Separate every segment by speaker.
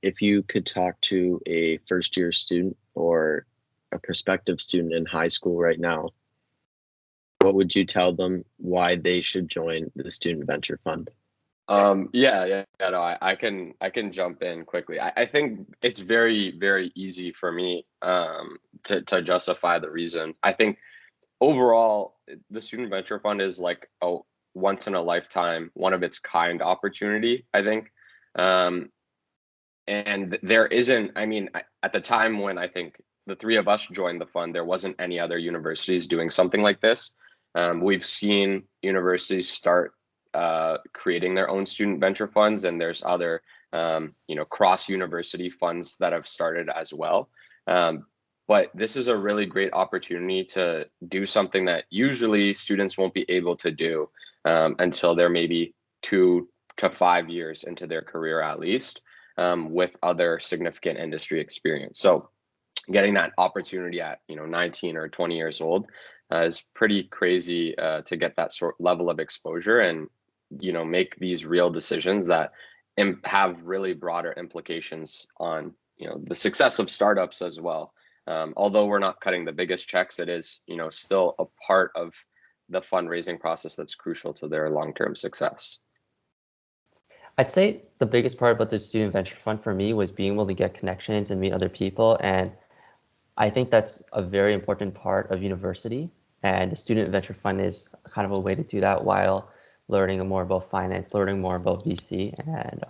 Speaker 1: if you could talk to a first year student or a prospective student in high school right now, what would you tell them why they should join the Student Venture Fund?
Speaker 2: No, I can jump in quickly. I think it's very, very easy for me to justify the reason. I think overall, the Student Venture Fund is like a once in a lifetime, one of its kind opportunity, I think. Um, and there isn't, I mean, at the time when I think the three of us joined the fund, there wasn't any other universities doing something like this. We've seen universities start creating their own student venture funds, and there's other, cross university funds that have started as well. But this is a really great opportunity to do something that usually students won't be able to do until they're maybe 2 to 5 years into their career at least, with other significant industry experience. So getting that opportunity at 19 or 20 years old is pretty crazy to get that sort level of exposure and make these real decisions that have really broader implications on the success of startups as well. Although we're not cutting the biggest checks, it is still a part of the fundraising process that's crucial to their long-term success.
Speaker 3: I'd say the biggest part about the Student Venture Fund for me was being able to get connections and meet other people. And I think that's a very important part of university. And the Student Venture Fund is kind of a way to do that while learning more about finance, learning more about VC. And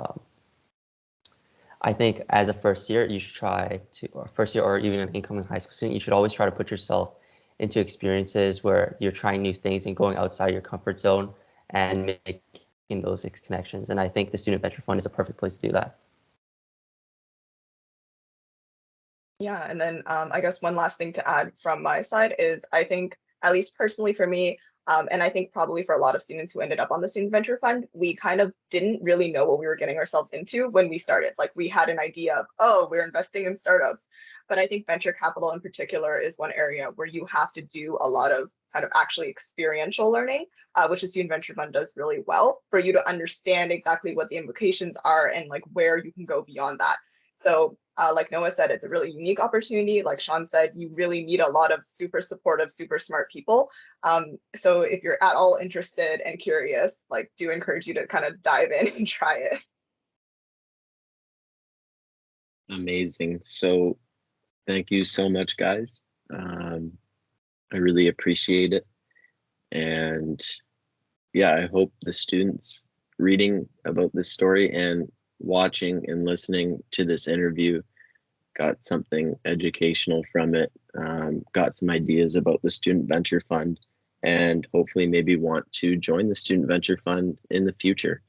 Speaker 3: I think as a first year, you should try to, or first year or even an incoming high school student, you should always try to put yourself into experiences where you're trying new things and going outside your comfort zone and making those connections. And I think the Student Venture Fund is a perfect place to do that.
Speaker 4: Yeah, and then I guess one last thing to add from my side is I think, at least personally for me, and I think probably for a lot of students who ended up on the Student Venture Fund, we kind of didn't really know what we were getting ourselves into when we started. Like we had an idea of, oh, we're investing in startups. But I think venture capital in particular is one area where you have to do a lot of kind of actually experiential learning, which the Student Venture Fund does really well for you to understand exactly what the implications are and like where you can go beyond that. So like Noah said, it's a really unique opportunity. Like Sean said, you really meet a lot of super supportive, super smart people. So if you're at all interested and curious, like do encourage you to kind of dive in and try it.
Speaker 1: Amazing. So thank you so much, guys. I really appreciate it. And yeah, I hope the students reading about this story and watching and listening to this interview got something educational from it, got some ideas about the Student Venture Fund, and hopefully maybe want to join the Student Venture Fund in the future.